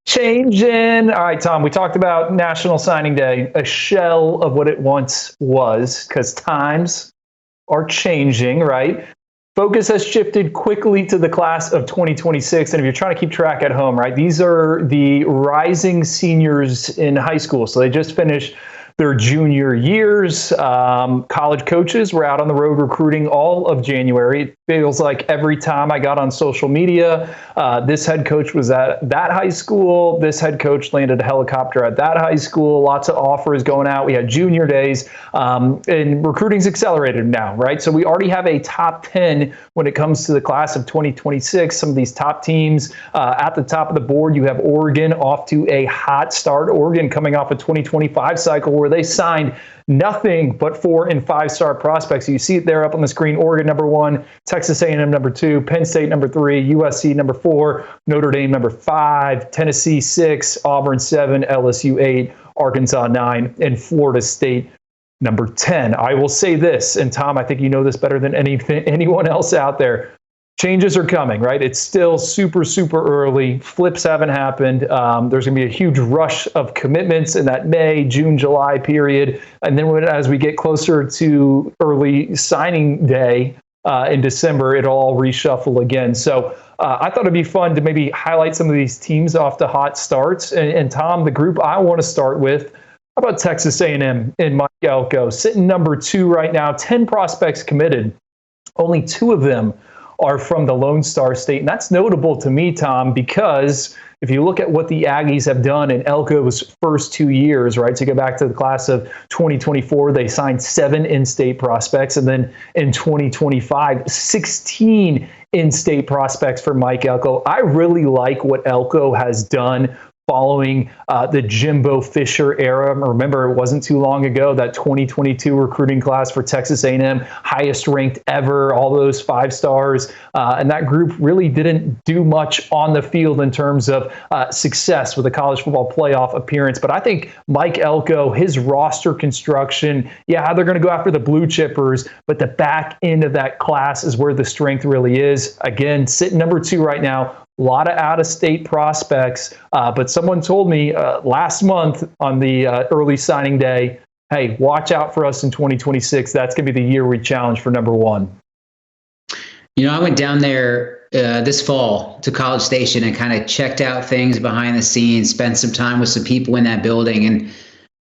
Changing. All right, Tom, we talked about National Signing Day, a shell of what it once was, because times are changing, right? Focus has shifted quickly to the class of 2026. And if you're trying to keep track at home, right, these are the rising seniors in high school. So they just finished their junior years. College coaches were out on the road recruiting all of January. It feels like every time I got on social media, this head coach was at that high school. This head coach landed a helicopter at that high school. Lots of offers going out. We had junior days, and recruiting's accelerated now, right? So we already have a top 10 when it comes to the class of 2026. Some of these top teams at the top of the board. You have Oregon off to a hot start. Oregon coming off a 2025 cycle where they signed nothing but 4- and 5-star prospects. You see it there up on the screen. Oregon number 1, Texas A&M number 2, Penn State number 3, USC number 4, Notre Dame number 5, Tennessee 6, Auburn 7, LSU 8, Arkansas 9, and Florida State number 10. I will say this, and Tom, I think you know this better than anyone else out there. Changes are coming, right? It's still super, super early. Flips haven't happened. There's going to be a huge rush of commitments in that May, June, July period. And then as we get closer to early signing day in December, it'll all reshuffle again. So I thought it'd be fun to maybe highlight some of these teams off to hot starts. And Tom, the group I want to start with, how about Texas A&M and Mike Elko? Sitting number 2 right now, 10 prospects committed. Only 2 of them are from the Lone Star State. And that's notable to me, Tom, because if you look at what the Aggies have done in Elko's first 2 years, right, to go back to the class of 2024, they signed 7 in-state prospects. And then in 2025, 16 in-state prospects for Mike Elko. I really like what Elko has done following the Jimbo Fisher era. Remember, it wasn't too long ago, that 2022 recruiting class for Texas A&M, highest ranked ever, all those 5 stars. And that group really didn't do much on the field in terms of success with a college football playoff appearance. But I think Mike Elko, his roster construction, they're going to go after the blue chippers, but the back end of that class is where the strength really is. Again, sitting number 2 right now. A lot of out-of-state prospects, but someone told me last month on the early signing day, hey, watch out for us in 2026. That's going to be the year we challenge for number 1. You know, I went down there this fall to College Station and kind of checked out things behind the scenes, spent some time with some people in that building, and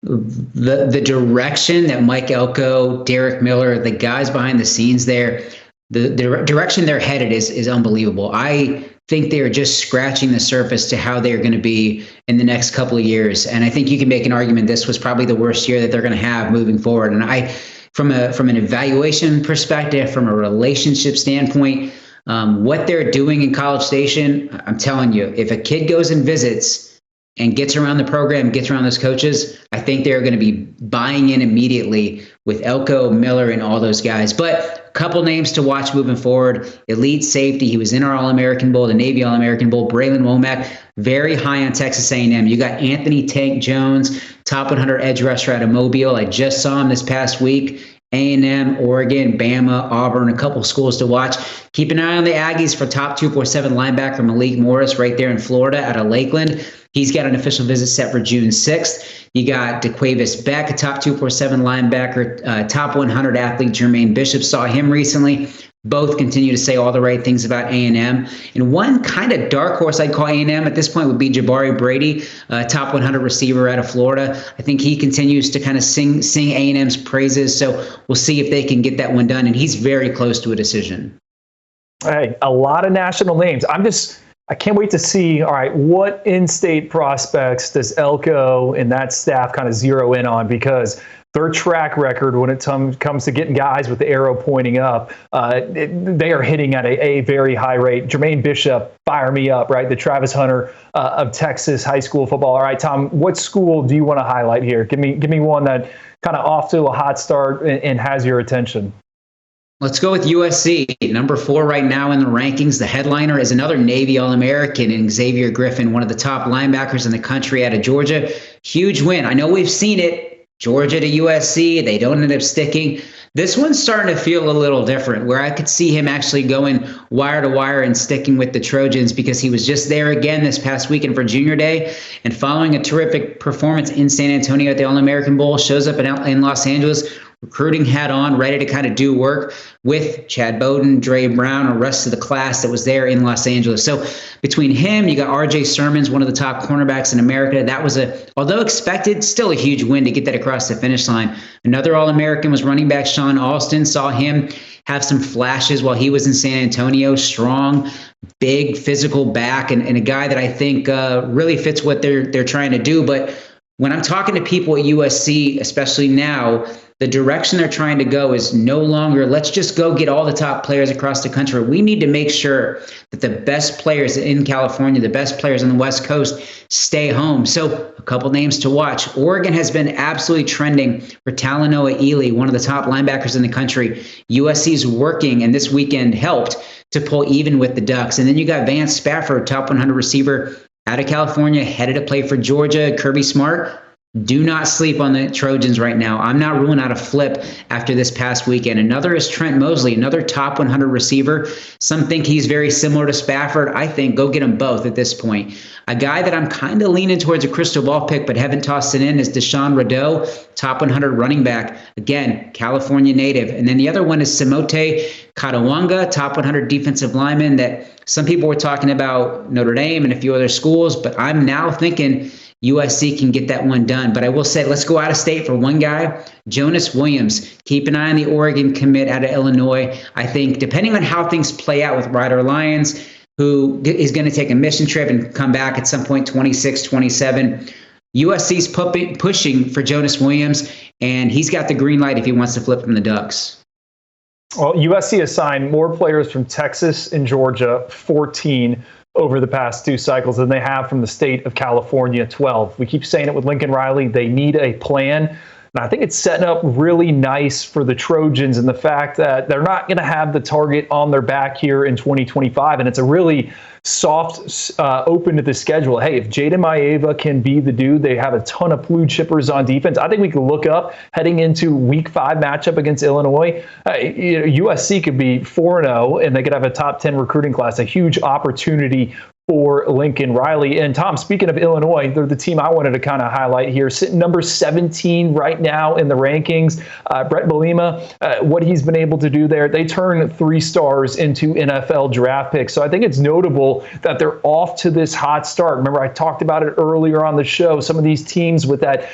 the direction that Mike Elko, Derek Miller, the guys behind the scenes there, the direction they're headed is unbelievable. I think they are just scratching the surface to how they're going to be in the next couple of years. And I think you can make an argument this was probably the worst year that they're going to have moving forward. And from an evaluation perspective, from a relationship standpoint, what they're doing in College Station, I'm telling you, if a kid goes and visits and gets around the program, gets around those coaches, I think they're going to be buying in immediately with Elko, Miller, and all those guys. But a couple names to watch moving forward. Elite safety, he was in our All-American Bowl, the Navy All-American Bowl. Braylon Womack, very high on Texas A&M. You got Anthony Tank Jones, top 100 edge rusher out of Mobile. I just saw him this past week. A&M, Oregon, Bama, Auburn, a couple schools to watch. Keep an eye on the Aggies for top 247 linebacker Malik Morris right there in Florida out of Lakeland. He's got an official visit set for June 6th. You got DeQuavis Beck, a top 247 linebacker, top 100 athlete Jermaine Bishop. Saw him recently. Both continue to say all the right things about A&M. And one kind of dark horse I'd call A&M at this point would be Jabari Brady, top 100 receiver out of Florida. I think he continues to kind of sing A&M's praises. So we'll see if they can get that one done. And he's very close to a decision. Hey, a lot of national names. I can't wait to see, all right, what in-state prospects does Elko and that staff kind of zero in on? Because their track record when it comes to getting guys with the arrow pointing up, they are hitting at a very high rate. Jermaine Bishop, fire me up, right? The Travis Hunter of Texas high school football. All right, Tom, what school do you want to highlight here? Give me one that kind of off to a hot start and has your attention. Let's go with USC, number 4 right now in the rankings. The headliner is another Navy All-American in Xavier Griffin, one of the top linebackers in the country out of Georgia. Huge win. I know we've seen it. Georgia to USC, they don't end up sticking. This one's starting to feel a little different, where I could see him actually going wire to wire and sticking with the Trojans, because he was just there again this past weekend for Junior Day, and following a terrific performance in San Antonio at the All-American Bowl, shows up in Los Angeles, recruiting hat on, ready to kind of do work with Chad Bowden, Dre Brown, and the rest of the class that was there in Los Angeles. So between him, you got R.J. Sermons, one of the top cornerbacks in America. That was although expected, still a huge win to get that across the finish line. Another All-American was running back Sean Alston. Saw him have some flashes while he was in San Antonio. Strong, big, physical back, and a guy that I think really fits what they're trying to do. But when I'm talking to people at USC, especially now, the direction they're trying to go is no longer, let's just go get all the top players across the country. We need to make sure that the best players in California, the best players on the West Coast, stay home. So a couple names to watch. Oregon has been absolutely trending for Talanoa Ely, one of the top linebackers in the country. USC's working, and this weekend helped to pull even with the Ducks. And then you got Vance Spafford, top 100 receiver out of California, headed to play for Georgia. Kirby Smart. Do not sleep on the Trojans right now. I'm not ruling out a flip after this past weekend. Another is Trent Mosley, another top 100 receiver. Some think he's very similar to Spafford. I think go get them both at this point. A guy that I'm kind of leaning towards a crystal ball pick but haven't tossed it in is Deshaun Rideau, top 100 running back. Again, California native. And then the other one is Simote Katawanga, top 100 defensive lineman that some people were talking about Notre Dame and a few other schools, but I'm now thinking USC can get that one done. But I will say, let's go out of state for one guy, Jonas Williams. Keep an eye on the Oregon commit out of Illinois. I think depending on how things play out with Ryder Lyons, who is going to take a mission trip and come back at some point, 26, 27, USC's pushing for Jonas Williams, and he's got the green light if he wants to flip from the Ducks. Well, USC has signed more players from Texas and Georgia, 14, over the past two cycles than they have from the state of California, 12. We keep saying it with Lincoln Riley. They need a plan. And I think it's setting up really nice for the Trojans and the fact that they're not going to have the target on their back here in 2025. And it's a really soft open to the schedule. Hey, if Jaden Maeva can be the dude, they have a ton of blue chippers on defense. I think we can look up heading into week 5 matchup against Illinois. USC could be 4-0 and they could have a top 10 recruiting class, a huge opportunity for Lincoln Riley. And Tom, speaking of Illinois, they're the team I wanted to kind of highlight here. Sitting number 17 right now in the rankings. Brett Bielema, what he's been able to do there, they turn 3 stars into NFL draft picks. So I think it's notable that they're off to this hot start. Remember, I talked about it earlier on the show. Some of these teams with that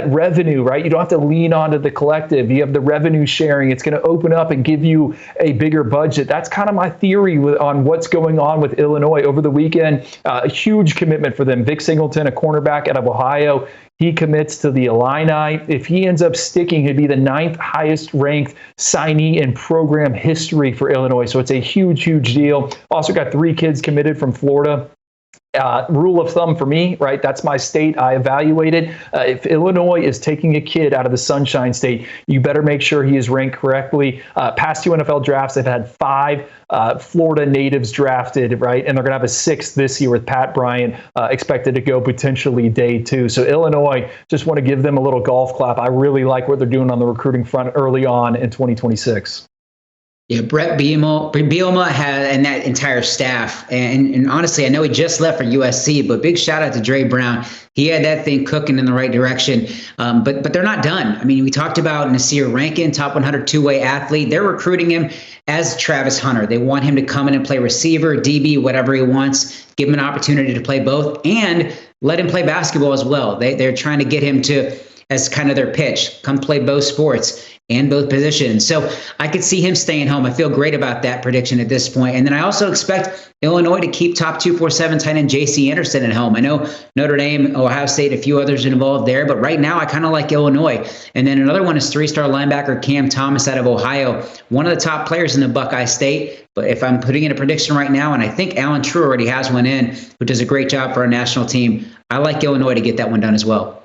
revenue, right? You don't have to lean onto the collective. You have the revenue sharing. It's going to open up and give you a bigger budget. That's kind of my theory on what's going on with Illinois over the weekend. A huge commitment for them. Vic Singleton, a cornerback out of Ohio, he commits to the Illini. If he ends up sticking, he'd be the 9th highest ranked signee in program history for Illinois. So it's a huge, huge deal. Also got 3 kids committed from Florida. Rule of thumb for me, right? That's my state. I evaluated. If Illinois is taking a kid out of the Sunshine State, you better make sure he is ranked correctly. Past 2 NFL drafts, they've had 5 Florida natives drafted, right? And they're going to have a 6th this year with Pat Bryant expected to go potentially day 2. So Illinois, just want to give them a little golf clap. I really like what they're doing on the recruiting front early on in 2026. Yeah, Brett Bielema and that entire staff. And honestly, I know he just left for USC, but big shout out to Dre Brown. He had that thing cooking in the right direction. But they're not done. I mean, we talked about Nasir Rankin, top 100 two-way athlete. They're recruiting him as Travis Hunter. They want him to come in and play receiver, DB, whatever he wants, give him an opportunity to play both, and let him play basketball as well. They're trying to get him to, as kind of their pitch, come play both sports and both positions. So I could see him staying home. I feel great about that prediction at this point. And then I also expect Illinois to keep top 247 tight end J.C. Anderson at home. I know Notre Dame, Ohio State, a few others involved there, but right now I kind of like Illinois. And then another one is 3-star linebacker Cam Thomas out of Ohio, one of the top players in the Buckeye State. But if I'm putting in a prediction right now, and I think Alan True already has one in, who does a great job for our national team, I like Illinois to get that one done as well.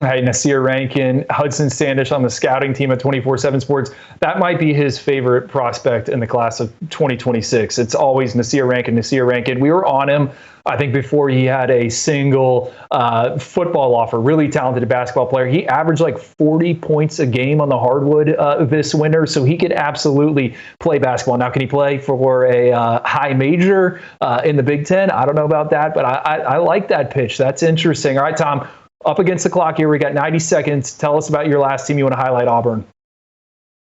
Hey, Nasir Rankin, Hudson Standish on the scouting team at 24/7 Sports. That might be his favorite prospect in the class of 2026. It's always Nasir Rankin, Nasir Rankin. We were on him, I think, before he had a single football offer. Really talented basketball player. He averaged like 40 points a game on the hardwood this winter, so he could absolutely play basketball. Now, can he play for a high major in the Big Ten? I don't know about that, but I like that pitch. That's interesting. All right, Tom. Up against the clock here. We got 90 seconds. Tell us about your last team you want to highlight, Auburn.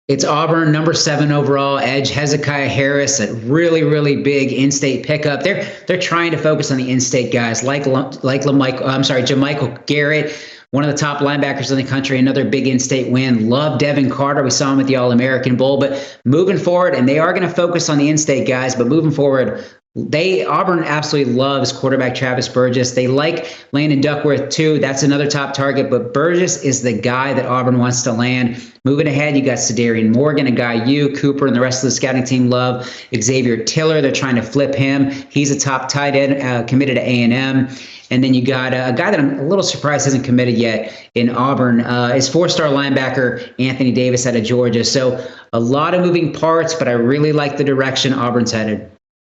It's Auburn, number 7 overall, edge Hezekiah Harris, a really, really big in-state pickup. They're trying to focus on the in-state guys like Jermichael Garrett, one of the top linebackers in the country, another big in-state win. Love Devin Carter. We saw him at the All-American Bowl. But moving forward, and they are going to focus on the in-state guys, but moving forward, Auburn absolutely loves quarterback Travis Burgess. They like Landon Duckworth too. That's another top target, but Burgess is the guy that Auburn wants to land. Moving ahead, you got Cedarian Morgan, a guy Cooper and the rest of the scouting team love. Xavier Tiller, they're trying to flip him. He's a top tight end committed to A&M. And then you got a guy that I'm a little surprised hasn't committed yet in Auburn is 4-star linebacker Anthony Davis out of Georgia. So a lot of moving parts, but I really like the direction Auburn's headed.